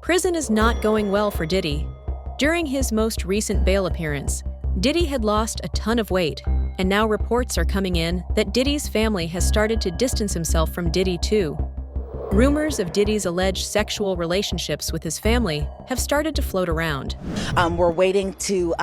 Prison is not going well for Diddy. During his most recent bail appearance, Diddy had lost a ton of weight, and now reports are coming in that Diddy's family has started to distance himself from Diddy too. Rumors of Diddy's alleged sexual relationships with his family have started to float around. We're waiting to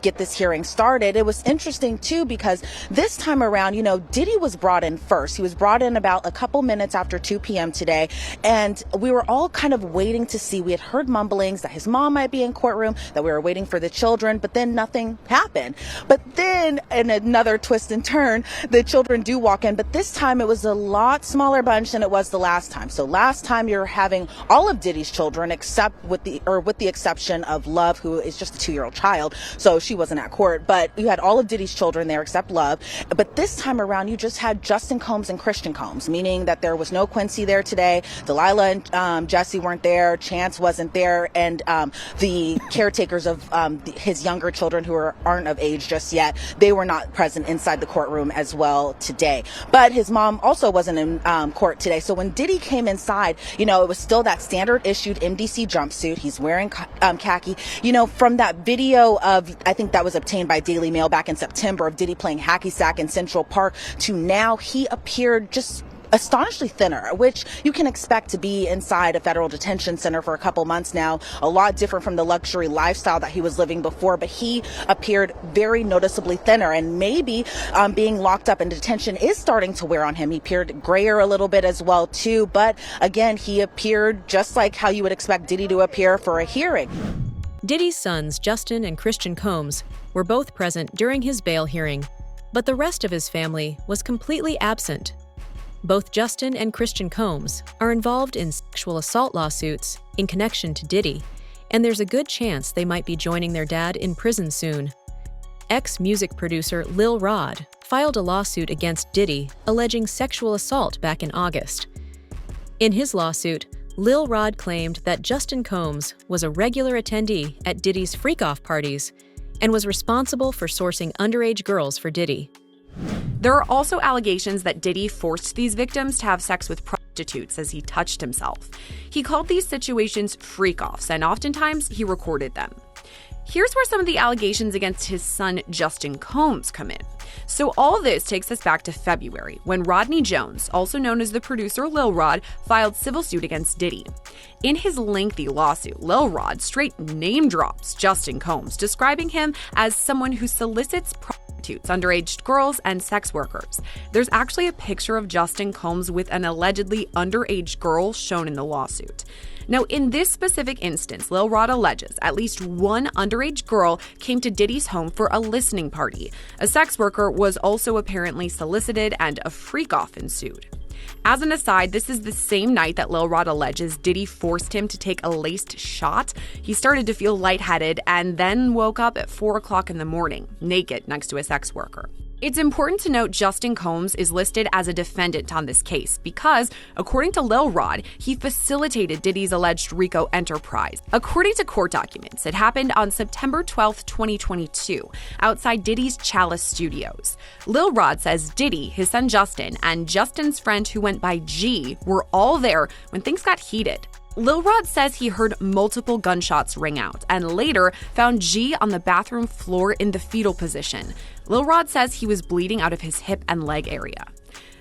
get this hearing started. It was interesting, too, because this time around, Diddy was brought in first. He was brought in about a couple minutes after 2 p.m. today, and we were all kind of waiting to see. We had heard mumblings that his mom might be in courtroom, that we were waiting for the children, but then nothing happened. But then, in another twist and turn, the children do walk in, but this time it was a lot smaller bunch than it was the last time. So last time you're having all of Diddy's children, except with the exception of Love, who is just a 2-year-old child, so she wasn't at court. But you had all of Diddy's children there except Love. But this time around, you just had Justin Combs and Christian Combs, meaning that there was no Quincy there today. Delilah and Jesse weren't there. Chance wasn't there, and the caretakers of his younger children who aren't of age just yet, they were not present inside the courtroom as well today. But his mom also wasn't in court today. So when Diddy came inside, it was still that standard issued MDC jumpsuit. He's wearing khaki. From that video of, I think that was obtained by Daily Mail back in September, of Diddy playing hacky sack in Central Park, to now he appeared just astonishingly thinner, which you can expect to be inside a federal detention center for a couple months now. A lot different from the luxury lifestyle that he was living before, but he appeared very noticeably thinner, and maybe being locked up in detention is starting to wear on him. He appeared grayer a little bit as well too, but again, he appeared just like how you would expect Diddy to appear for a hearing. Diddy's sons, Justin and Christian Combs, were both present during his bail hearing, but the rest of his family was completely absent. Both Justin and Christian Combs are involved in sexual assault lawsuits in connection to Diddy, and there's a good chance they might be joining their dad in prison soon. Ex-music producer Lil Rod filed a lawsuit against Diddy alleging sexual assault back in August. In his lawsuit, Lil Rod claimed that Justin Combs was a regular attendee at Diddy's freak-off parties and was responsible for sourcing underage girls for Diddy. There are also allegations that Diddy forced these victims to have sex with prostitutes as he touched himself. He called these situations freak-offs, and oftentimes he recorded them. Here's where some of the allegations against his son Justin Combs come in. So all this takes us back to February, when Rodney Jones, also known as the producer Lil Rod, filed civil suit against Diddy. In his lengthy lawsuit, Lil Rod straight name drops Justin Combs, describing him as someone who solicits prostitutes, underage girls, and sex workers. There's actually a picture of Justin Combs with an allegedly underage girl shown in the lawsuit. Now, in this specific instance, Lil Rod alleges at least one underage girl came to Diddy's home for a listening party. A sex worker was also apparently solicited, and a freak-off ensued. As an aside, this is the same night that Lil Rod alleges Diddy forced him to take a laced shot. He started to feel lightheaded and then woke up at 4 o'clock in the morning, naked next to a sex worker. It's important to note Justin Combs is listed as a defendant on this case because, according to Lil Rod, he facilitated Diddy's alleged RICO enterprise. According to court documents, it happened on September 12, 2022, outside Diddy's Chalice Studios. Lil Rod says Diddy, his son Justin, and Justin's friend who went by G were all there when things got heated. Lil Rod says he heard multiple gunshots ring out and later found G on the bathroom floor in the fetal position. Lil Rod says he was bleeding out of his hip and leg area.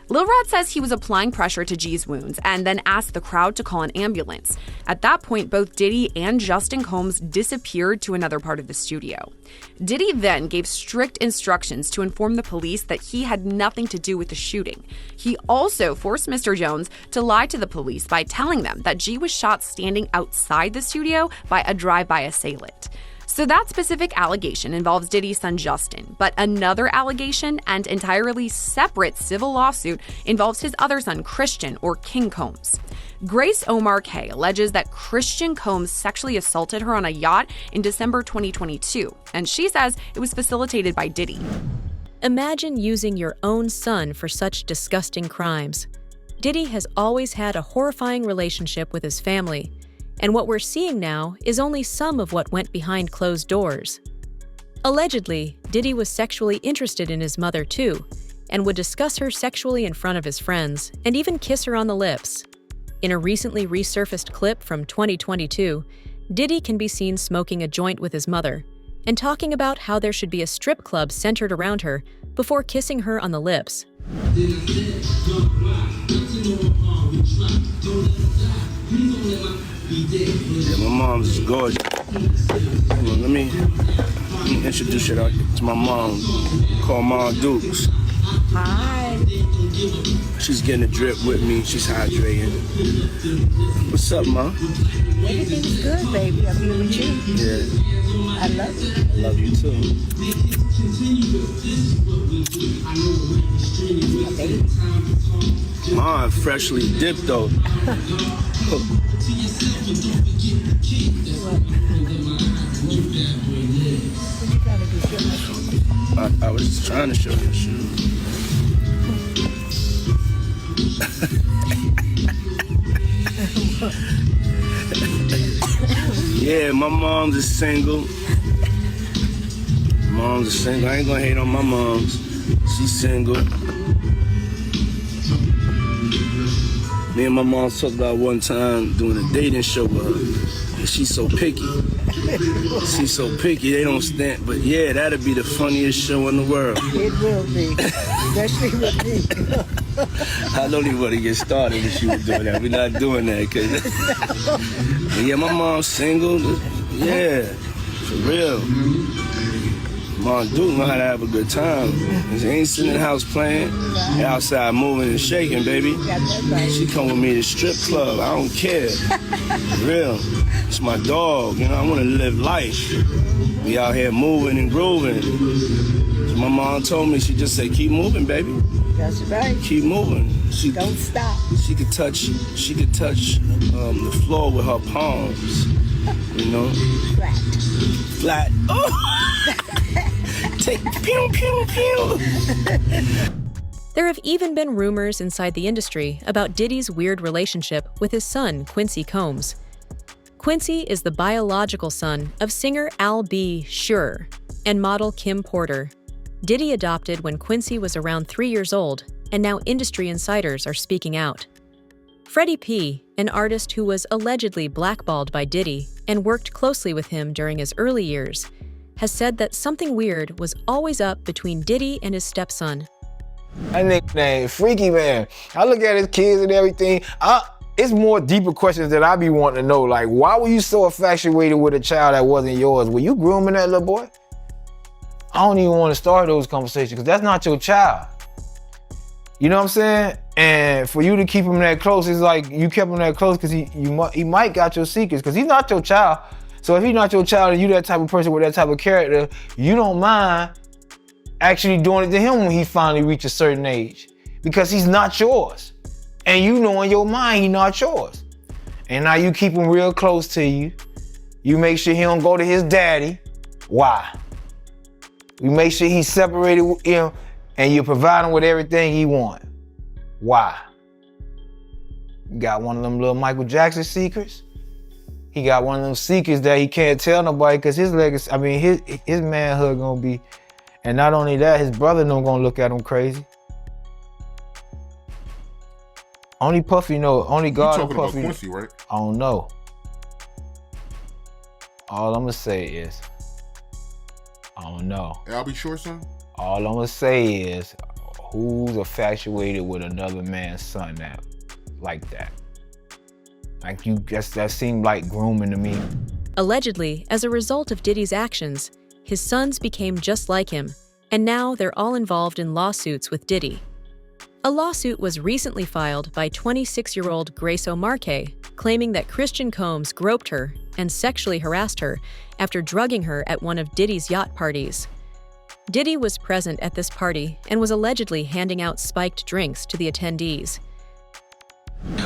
Lil Rod says he was applying pressure to G's wounds and then asked the crowd to call an ambulance. At that point, both Diddy and Justin Combs disappeared to another part of the studio. Diddy then gave strict instructions to inform the police that he had nothing to do with the shooting. He also forced Mr. Jones to lie to the police by telling them that G was shot standing outside the studio by a drive-by assailant. So that specific allegation involves Diddy's son Justin, but another allegation and entirely separate civil lawsuit involves his other son Christian, or King Combs. Grace Omar K alleges that Christian Combs sexually assaulted her on a yacht in December 2022, and she says it was facilitated by Diddy. Imagine using your own son for such disgusting crimes. Diddy has always had a horrifying relationship with his family, and what we're seeing now is only some of what went behind closed doors. Allegedly, Diddy was sexually interested in his mother too, and would discuss her sexually in front of his friends, and even kiss her on the lips. In a recently resurfaced clip from 2022, Diddy can be seen smoking a joint with his mother and talking about how there should be a strip club centered around her before kissing her on the lips. Yeah, my mom's is gorgeous. Let me introduce you to my mom, called Mom Dukes. Hi. She's getting a drip with me. She's hydrating. What's up, Mom? Everything's good, baby. I'm here with you. Yeah. I love you. I love you too. My baby. Mom freshly dipped though. I was just trying to show you a shoe. Yeah, my mom's is single. Mom's is single. I ain't gonna hate on my mom's. She's single. Me and my mom talked about one time doing a dating show with her. And she's so picky. She's so picky, they don't stand. But yeah, that'd be the funniest show in the world. It will be, especially with me. I don't even want to get started if she was doing that. We're not doing that. Cause yeah, my mom's single. Yeah, for real. Mom Duke know how to have a good time. She ain't sitting in the house playing. They outside moving and shaking, baby. She come with me to the strip club. I don't care. For real. It's my dog. You know, I want to live life. We out here moving and grooving. So my mom told me, she just said, keep moving, baby. That's right. Keep moving. Don't stop. She could touch the floor with her palms. You know? Flat. Flat. Oh! Take pew, pew, pew. There have even been rumors inside the industry about Diddy's weird relationship with his son, Quincy Combs. Quincy is the biological son of singer Al B. Sure and model Kim Porter. Diddy adopted when Quincy was around 3 years old, and now industry insiders are speaking out. Freddie P., an artist who was allegedly blackballed by Diddy and worked closely with him during his early years, has said that something weird was always up between Diddy and his stepson. That nigga named Freaky Man. I look at his kids and everything. It's more deeper questions that I be wanting to know. Like, why were you so infatuated with a child that wasn't yours? Were you grooming that little boy? I don't even want to start those conversations because that's not your child. You know what I'm saying? And for you to keep him that close, it's like you kept him that close because he might got your secrets because he's not your child. So if he's not your child and you that type of person with that type of character, you don't mind actually doing it to him when he finally reaches a certain age because he's not yours. And you know in your mind he's not yours. And now you keep him real close to you. You make sure he don't go to his daddy. Why? You make sure he's separated with him and you provide him with everything he wants. Why? You got one of them little Michael Jackson secrets. He got one of them secrets that he can't tell nobody because his legacy, his manhood gonna be, and not only that, his brother don't gonna look at him crazy. Only Puffy know, only God and Puffy. You talking about Quincy, right? I don't know. All I'm gonna say is, I don't know. I'll be sure, son. All I'm gonna say is, who's infatuated with another man's son like that? Like that seemed like grooming to me. Allegedly, as a result of Diddy's actions, his sons became just like him, and now they're all involved in lawsuits with Diddy. A lawsuit was recently filed by 26-year-old Grace O'Marque, claiming that Christian Combs groped her and sexually harassed her after drugging her at one of Diddy's yacht parties. Diddy was present at this party and was allegedly handing out spiked drinks to the attendees.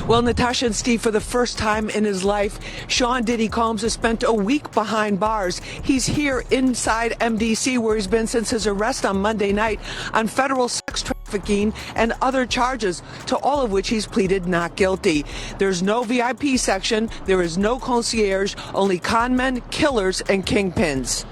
Well, Natasha and Steve, for the first time in his life, Sean Diddy Combs has spent a week behind bars. He's here inside MDC, where he's been since his arrest on Monday night on federal sex trafficking and other charges, to all of which he's pleaded not guilty. There's no VIP section, there is no concierge, only con men, killers, and kingpins.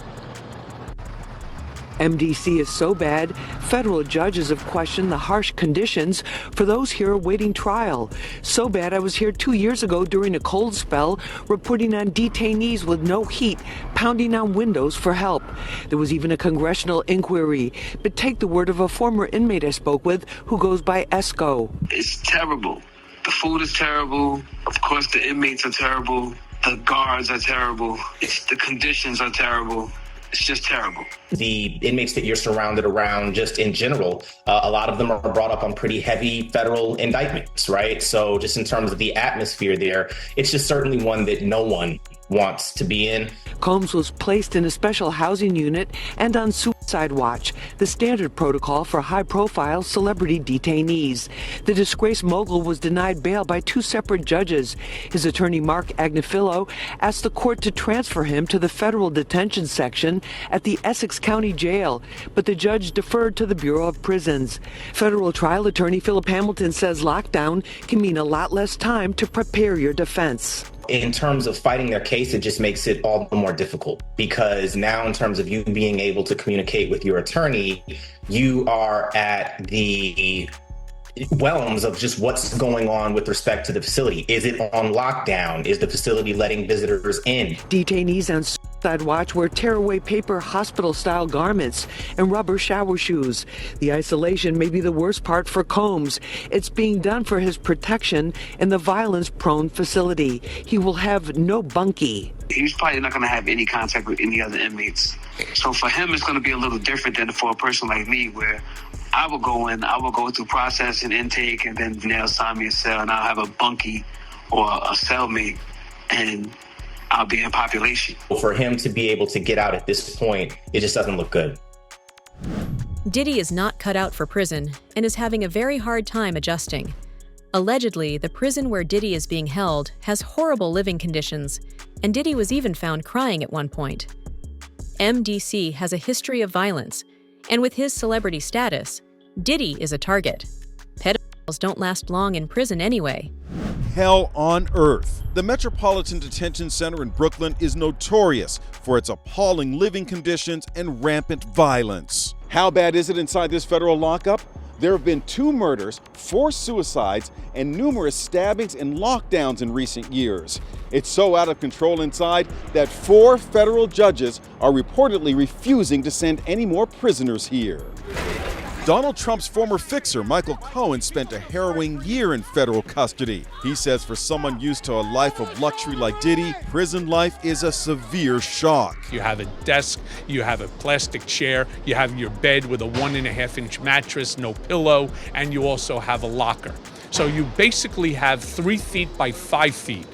MDC is so bad, federal judges have questioned the harsh conditions for those here awaiting trial. So bad I was here 2 years ago during a cold spell, reporting on detainees with no heat, pounding on windows for help. There was even a congressional inquiry. But take the word of a former inmate I spoke with who goes by Esco. It's terrible. The food is terrible. Of course, the inmates are terrible. The guards are terrible. The conditions are terrible. It's just terrible. The inmates that you're surrounded around, just in general, a lot of them are brought up on pretty heavy federal indictments, right? So just in terms of the atmosphere there, it's just certainly one that no one wants to be in. Combs was placed in a special housing unit and on suicide watch, the standard protocol for high-profile celebrity detainees. The disgraced mogul was denied bail by 2 separate judges. His attorney, Mark Agnifilo, asked the court to transfer him to the federal detention section at the Essex County Jail, but the judge deferred to the Bureau of Prisons. Federal trial attorney Philip Hamilton says lockdown can mean a lot less time to prepare your defense. In terms of fighting their case, it just makes it all the more difficult, because now in terms of you being able to communicate with your attorney, you are at the realms of just what's going on with respect to the facility. Is it on lockdown? Is the facility letting visitors in? Detainees on suicide watch wear tearaway paper hospital-style garments and rubber shower shoes. The isolation may be the worst part for Combs. It's being done for his protection in the violence-prone facility. He will have no bunkie. He's probably not going to have any contact with any other inmates. So for him, it's going to be a little different than for a person like me, where I will go in, I will go through process and intake, and then they'll assign me a cell, and I'll have a bunkie or a cellmate, and I'll be in population. For him to be able to get out at this point, it just doesn't look good. Diddy is not cut out for prison and is having a very hard time adjusting. Allegedly, the prison where Diddy is being held has horrible living conditions, and Diddy was even found crying at one point. MDC has a history of violence, and with his celebrity status, Diddy is a target. Pedophiles don't last long in prison anyway. Hell on earth. The Metropolitan Detention Center in Brooklyn is notorious for its appalling living conditions and rampant violence. How bad is it inside this federal lockup? There have been 2 murders, 4 suicides, and numerous stabbings and lockdowns in recent years. It's so out of control inside that 4 federal judges are reportedly refusing to send any more prisoners here. Donald Trump's former fixer, Michael Cohen, spent a harrowing year in federal custody. He says for someone used to a life of luxury like Diddy, prison life is a severe shock. You have a desk, you have a plastic chair, you have your bed with a 1.5-inch mattress, no pillow, and you also have a locker. So you basically have 3 feet by 5 feet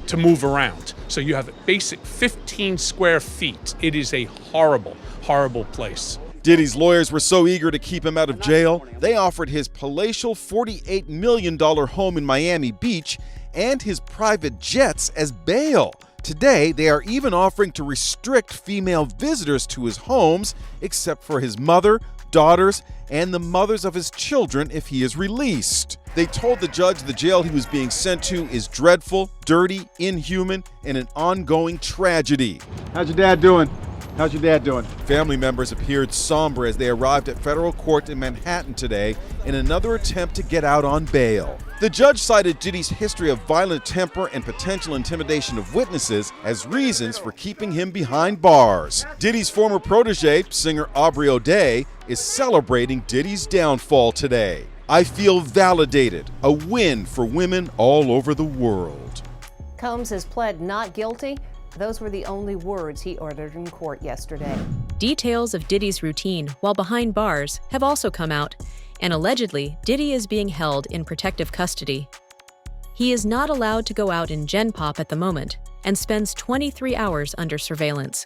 to move around. So you have a basic 15 square feet. It is a horrible, horrible place. Diddy's lawyers were so eager to keep him out of jail, they offered his palatial $48 million home in Miami Beach and his private jets as bail. Today, they are even offering to restrict female visitors to his homes, except for his mother, daughters, and the mothers of his children if he is released. They told the judge the jail he was being sent to is dreadful, dirty, inhuman, and an ongoing tragedy. How's your dad doing? How's your dad doing? Family members appeared somber as they arrived at federal court in Manhattan today in another attempt to get out on bail. The judge cited Diddy's history of violent temper and potential intimidation of witnesses as reasons for keeping him behind bars. Diddy's former protege, singer Aubrey O'Day, is celebrating Diddy's downfall today. I feel validated, a win for women all over the world. Combs has pled not guilty. Those were the only words he uttered in court yesterday. Details of Diddy's routine while behind bars have also come out, and allegedly, Diddy is being held in protective custody. He is not allowed to go out in Gen Pop at the moment and spends 23 hours under surveillance.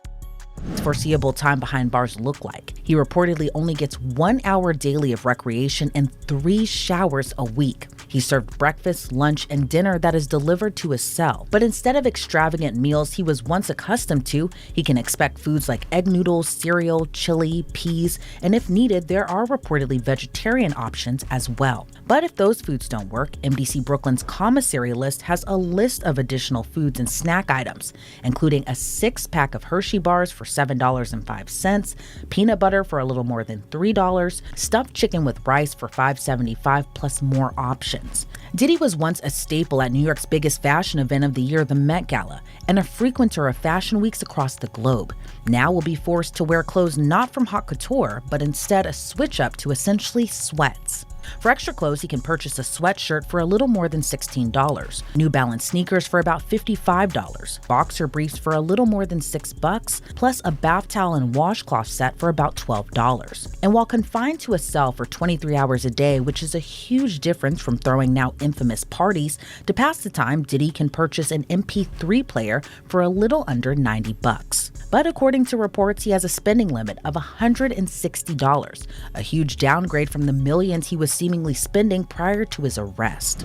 Foreseeable time behind bars look like. He reportedly only gets 1 hour daily of recreation and 3 showers a week. He's served breakfast, lunch, and dinner that is delivered to his cell. But instead of extravagant meals he was once accustomed to, he can expect foods like egg noodles, cereal, chili, peas, and if needed, there are reportedly vegetarian options as well. But if those foods don't work, MDC Brooklyn's commissary list has a list of additional foods and snack items, including a 6-pack of Hershey bars for $7.05, peanut butter for a little more than $3, stuffed chicken with rice for $5.75, plus more options. Diddy was once a staple at New York's biggest fashion event of the year, the Met Gala, and a frequenter of fashion weeks across the globe. Now will be forced to wear clothes not from haute couture, but instead a switch up to essentially sweats. For extra clothes, he can purchase a sweatshirt for a little more than $16, New Balance sneakers for about $55, boxer briefs for a little more than $6, plus a bath towel and washcloth set for about $12. And while confined to a cell for 23 hours a day, which is a huge difference from throwing now infamous parties, to pass the time, Diddy can purchase an MP3 player for a little under $90. But according to reports, he has a spending limit of $160, a huge downgrade from the millions he was seemingly spending prior to his arrest.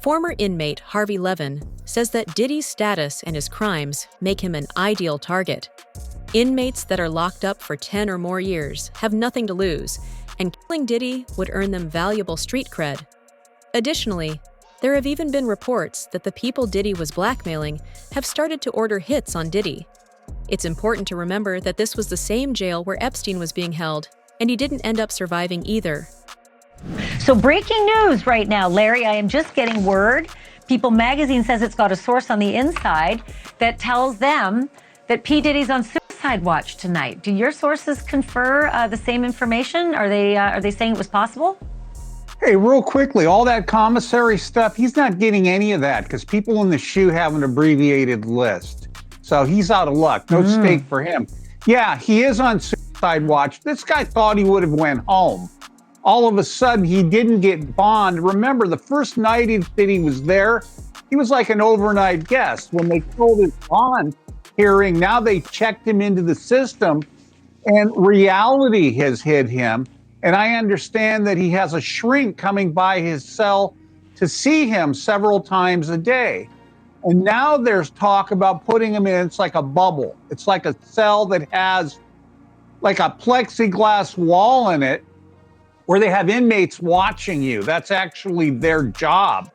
Former inmate Harvey Levin says that Diddy's status and his crimes make him an ideal target. Inmates that are locked up for 10 or more years have nothing to lose, and killing Diddy would earn them valuable street cred. Additionally, there have even been reports that the people Diddy was blackmailing have started to order hits on Diddy. It's important to remember that this was the same jail where Epstein was being held, and he didn't end up surviving either. So breaking news right now, Larry, I am just getting word. People magazine says it's got a source on the inside that tells them that P. Diddy's on suicide watch tonight. Do your sources confer the same information? Are they saying it was possible? Hey, real quickly, all that commissary stuff, he's not getting any of that because people in the SHU have an abbreviated list. So he's out of luck. No stake for him. Yeah, he is on suicide watch. This guy thought he would have went home. All of a sudden, he didn't get bond. Remember, the first night that he was there, he was like an overnight guest. When they told his bond hearing, now they checked him into the system, and reality has hit him. And I understand that he has a shrink coming by his cell to see him several times a day. And now there's talk about putting him in, it's like a bubble. It's like a cell that has like a plexiglass wall in it, where they have inmates watching you. That's actually their job,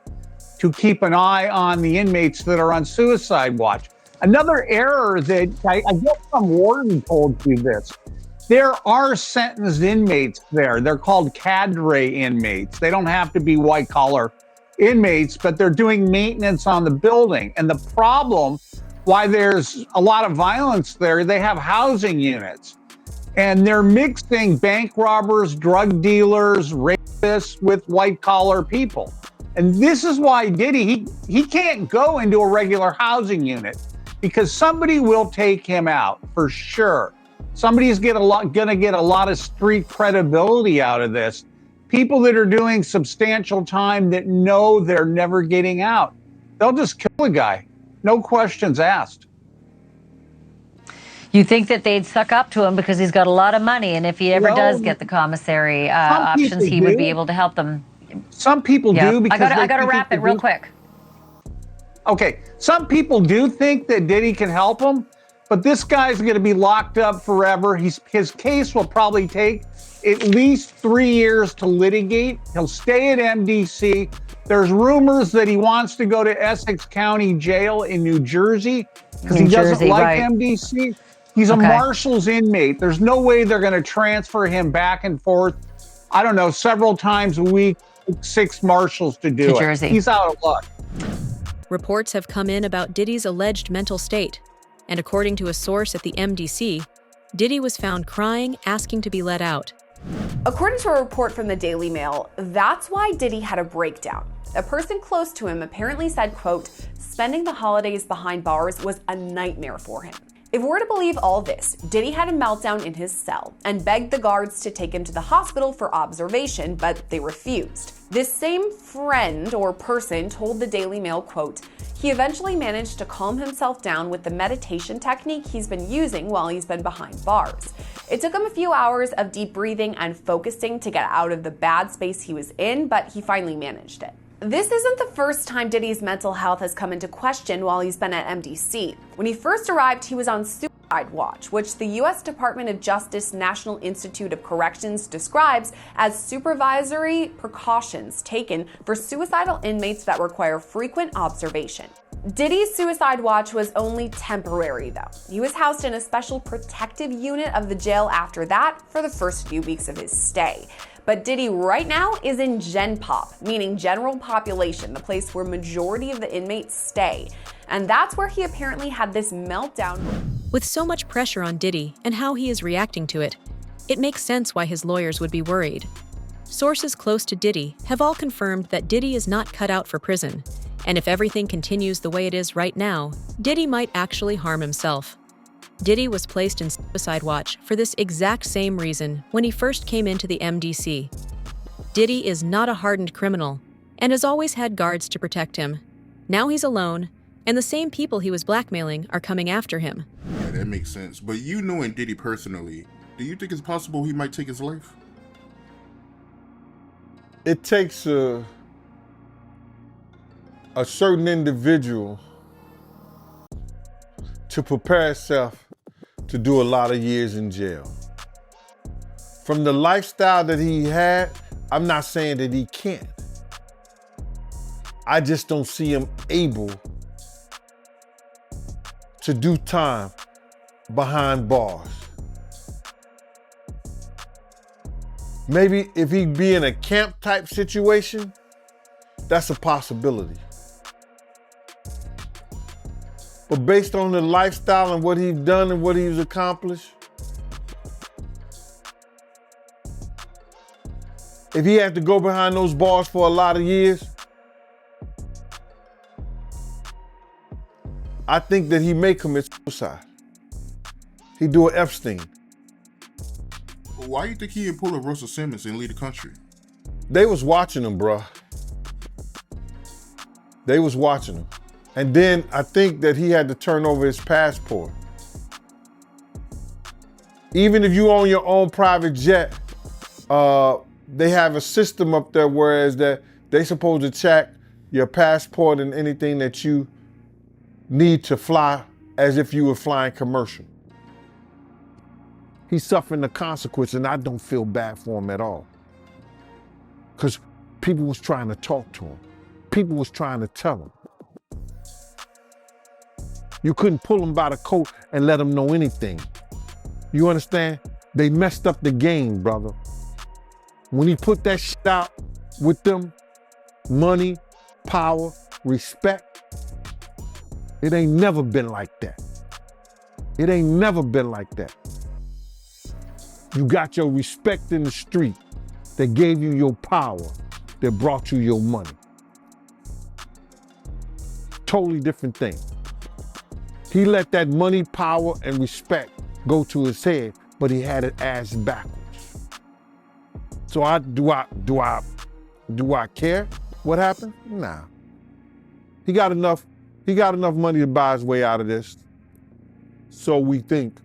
to keep an eye on the inmates that are on suicide watch. Another error that I guess some warden told you this. There are sentenced inmates there. They're called cadre inmates. They don't have to be white collar inmates, but they're doing maintenance on the building. And the problem why there's a lot of violence there, they have housing units. And they're mixing bank robbers, drug dealers, rapists with white-collar people. And this is why Diddy, he can't go into a regular housing unit because somebody will take him out for sure. Somebody's gonna get a lot of street credibility out of this. People that are doing substantial time that know they're never getting out, they'll just kill a guy, no questions asked. You think that they'd suck up to him because he's got a lot of money, and if he ever does get the commissary options, he would be able to help them. Some people do because I got to wrap it real quick. Okay, some people do think that Diddy can help him, but this guy's going to be locked up forever. His case will probably take at least 3 years to litigate. He'll stay at MDC. There's rumors that he wants to go to Essex County Jail in New Jersey because he doesn't like MDC. He's a Marshals inmate. There's no way they're going to transfer him back and forth, I don't know, several times a week, 6 Marshals to do it. Jersey. He's out of luck. Reports have come in about Diddy's alleged mental state, and according to a source at the MDC, Diddy was found crying, asking to be let out. According to a report from the Daily Mail, that's why Diddy had a breakdown. A person close to him apparently said, quote, spending the holidays behind bars was a nightmare for him. If we're to believe all this, Diddy had a meltdown in his cell and begged the guards to take him to the hospital for observation, but they refused. This same friend or person told the Daily Mail, quote, he eventually managed to calm himself down with the meditation technique he's been using while he's been behind bars. It took him a few hours of deep breathing and focusing to get out of the bad space he was in, but he finally managed it. This isn't the first time Diddy's mental health has come into question while he's been at MDC. When he first arrived, he was on suicide watch, which the U.S. Department of Justice National Institute of Corrections describes as supervisory precautions taken for suicidal inmates that require frequent observation. Diddy's suicide watch was only temporary, though. He was housed in a special protective unit of the jail after that for the first few weeks of his stay. But Diddy right now is in Gen Pop, meaning general population, the place where majority of the inmates stay. And that's where he apparently had this meltdown. With so much pressure on Diddy and how he is reacting to it, it makes sense why his lawyers would be worried. Sources close to Diddy have all confirmed that Diddy is not cut out for prison. And if everything continues the way it is right now, Diddy might actually harm himself. Diddy was placed in suicide watch for this exact same reason when he first came into the MDC. Diddy is not a hardened criminal and has always had guards to protect him. Now he's alone, and the same people he was blackmailing are coming after him. Yeah, that makes sense. But you knowing Diddy personally, do you think it's possible he might take his life? It takes a certain individual to prepare himself to do a lot of years in jail. From the lifestyle that he had, I'm not saying that he can't. I just don't see him able to do time behind bars. Maybe if he be in a camp type situation, that's a possibility. But based on the lifestyle and what he's done and what he's accomplished, if he had to go behind those bars for a lot of years, I think that he may commit suicide. He'd do an Epstein. Why do you think he didn't pull a Russell Simmons and leave the country? They was watching him, bruh. They was watching him. And then I think that he had to turn over his passport. Even if you own your own private jet, they have a system up there whereas that they supposed to check your passport and anything that you need to fly as if you were flying commercial. He's suffering the consequence and I don't feel bad for him at all. Because people was trying to talk to him. People was trying to tell him. You couldn't pull him by the coat and let him know anything. You understand? They messed up the game, brother. When he put that shit out with them, money, power, respect, it ain't never been like that. It ain't never been like that. You got your respect in the street that gave you your power, that brought you your money. Totally different thing. He let that money, power, and respect go to his head, but he had it ass backwards. So do I care what happened? Nah. He got enough money to buy his way out of this. So we think.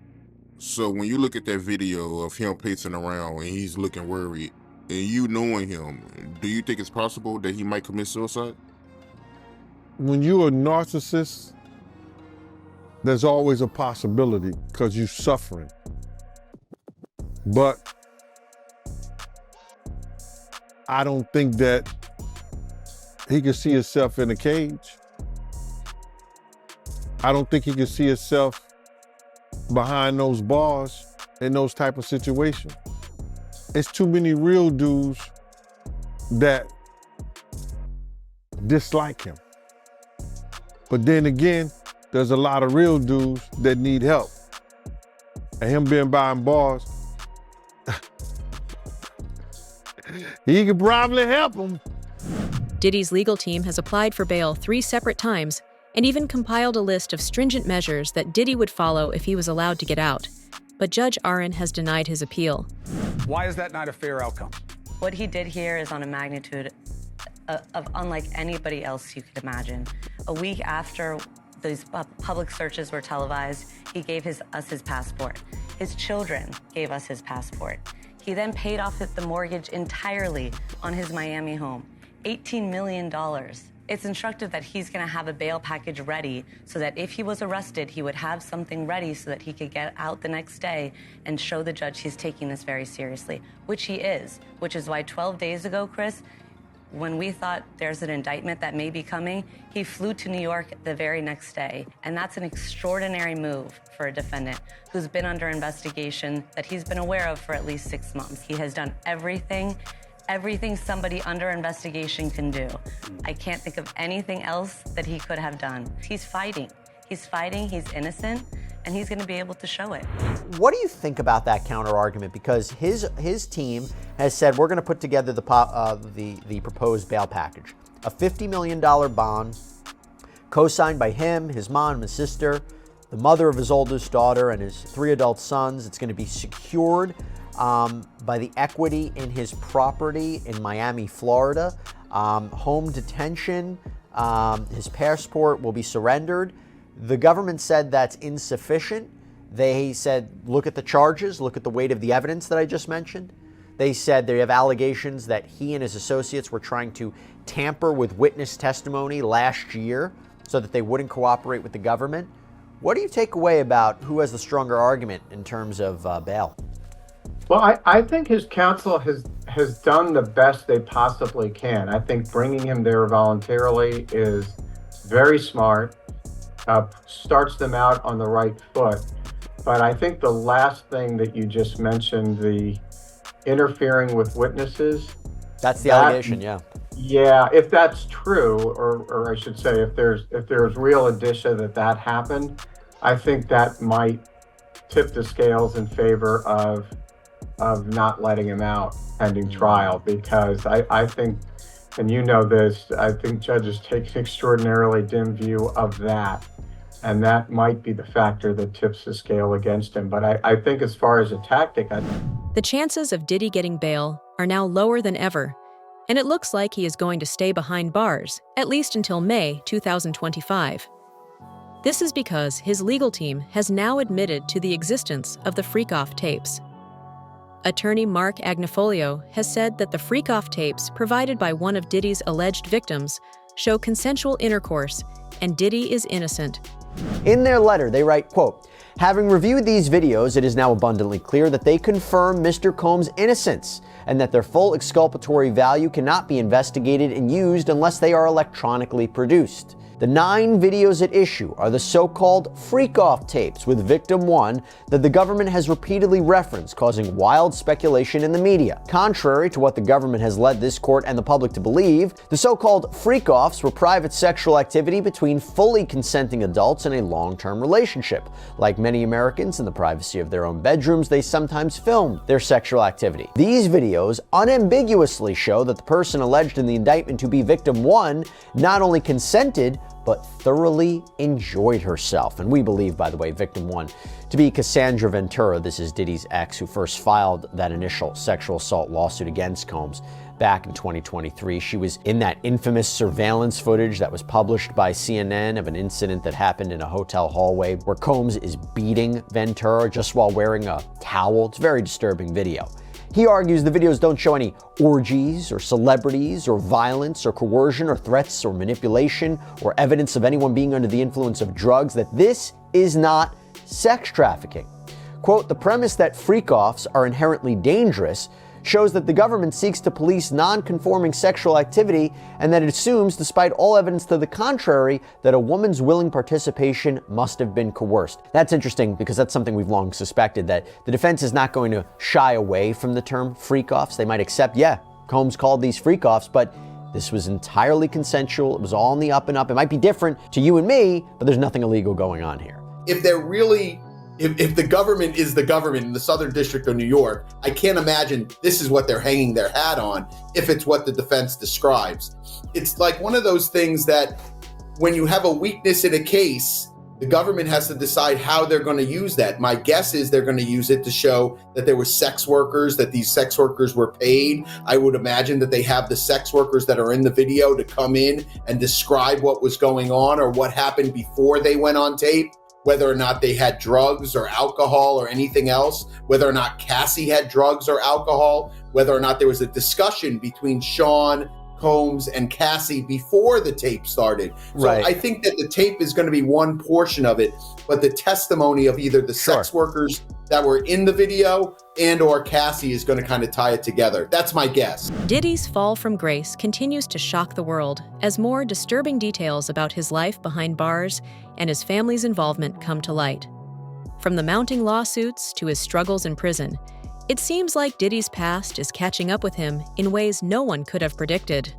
So when you look at that video of him pacing around and he's looking worried, and you knowing him, do you think it's possible that he might commit suicide? When you're a narcissist, there's always a possibility because you're suffering. But I don't think that he can see himself in a cage. I don't think he can see himself behind those bars in those type of situations. It's too many real dudes that dislike him. But then again, there's a lot of real dudes that need help. And him being behind bars, he could probably help them. Diddy's legal team has applied for bail 3 separate times and even compiled a list of stringent measures that Diddy would follow if he was allowed to get out. But Judge Aaron has denied his appeal. Why is that not a fair outcome? What he did here is on a magnitude of unlike anybody else you could imagine. A week after those public searches were televised, he gave us his passport. His children gave us his passport. He then paid off the mortgage entirely on his Miami home, $18 million. It's instructive that he's going to have a bail package ready so that if he was arrested, he would have something ready so that he could get out the next day and show the judge he's taking this very seriously, which he is, which is why 12 days ago, Chris, when we thought there's an indictment that may be coming, he flew to New York the very next day. And that's an extraordinary move for a defendant who's been under investigation that he's been aware of for at least 6 months. He has done everything somebody under investigation can do. I can't think of anything else that he could have done. He's fighting. He's fighting, he's innocent, and he's going to be able to show it. What do you think about that counter argument? Because his team has said we're going to put together the proposed bail package, a $50 million bond, co-signed by him, his mom, his sister, the mother of his oldest daughter, and his 3 adult sons. It's going to be secured by the equity in his property in Miami, Florida. Home detention. His passport will be surrendered. The government said that's insufficient. They said, look at the charges, look at the weight of the evidence that I just mentioned. They said they have allegations that he and his associates were trying to tamper with witness testimony last year so that they wouldn't cooperate with the government. What do you take away about who has the stronger argument in terms of bail? Well, I think his counsel has done the best they possibly can. I think bringing him there voluntarily is very smart. Starts them out on the right foot. But I think the last thing that you just mentioned, the interfering with witnesses. That's the allegation, yeah. Yeah, if that's true, or I should say if there's real indicia that happened, I think that might tip the scales in favor of not letting him out pending trial, because I think, and you know this, I think judges take an extraordinarily dim view of that. And that might be the factor that tips the scale against him. But I think as far as a tactic, The chances of Diddy getting bail are now lower than ever, and it looks like he is going to stay behind bars, at least until May 2025. This is because his legal team has now admitted to the existence of the freak-off tapes. Attorney Mark Agnofolio has said that the freak-off tapes provided by one of Diddy's alleged victims show consensual intercourse, and Diddy is innocent. In their letter, they write, quote, "Having reviewed these videos, it is now abundantly clear that they confirm Mr. Combs' innocence and that their full exculpatory value cannot be investigated and used unless they are electronically produced. The 9 videos at issue are the so-called freak-off tapes with victim 1 that the government has repeatedly referenced, causing wild speculation in the media. Contrary to what the government has led this court and the public to believe, the so-called freak-offs were private sexual activity between fully consenting adults in a long-term relationship. Like many Americans in the privacy of their own bedrooms, they sometimes film their sexual activity. These videos unambiguously show that the person alleged in the indictment to be victim 1 not only consented, but thoroughly enjoyed herself." And we believe, by the way, victim 1 to be Cassandra Ventura. This is Diddy's ex, who first filed that initial sexual assault lawsuit against Combs back in 2023. She was in that infamous surveillance footage that was published by CNN of an incident that happened in a hotel hallway where Combs is beating Ventura just while wearing a towel. It's a very disturbing video. He argues the videos don't show any orgies or celebrities or violence or coercion or threats or manipulation or evidence of anyone being under the influence of drugs, that this is not sex trafficking. Quote, "The premise that freak-offs are inherently dangerous shows that the government seeks to police non-conforming sexual activity and that it assumes, despite all evidence to the contrary, that a woman's willing participation must have been coerced." That's interesting because that's something we've long suspected, that the defense is not going to shy away from the term freak-offs. They might accept, yeah, Combs called these freak-offs, but this was entirely consensual. It was all in the up and up. It might be different to you and me, but there's nothing illegal going on here. If they're really If the government is the government in the Southern District of New York, I can't imagine this is what they're hanging their hat on if it's what the defense describes. It's like one of those things that when you have a weakness in a case, the government has to decide how they're going to use that. My guess is they're going to use it to show that there were sex workers, that these sex workers were paid. I would imagine that they have the sex workers that are in the video to come in and describe what was going on or what happened before they went on tape. whether or not they had drugs or alcohol or anything else, whether or not Cassie had drugs or alcohol, whether or not there was a discussion between Sean Combs and Cassie before the tape started. So Right. I think that the tape is going to be one portion of it, but the testimony of either the sex workers that were in the video and or Cassie is going to kind of tie it together. That's my guess. Diddy's fall from grace continues to shock the world as more disturbing details about his life behind bars and his family's involvement come to light. From the mounting lawsuits to his struggles in prison, it seems like Diddy's past is catching up with him in ways no one could have predicted.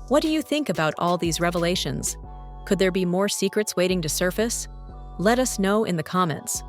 What do you think about all these revelations? Could there be more secrets waiting to surface? Let us know in the comments.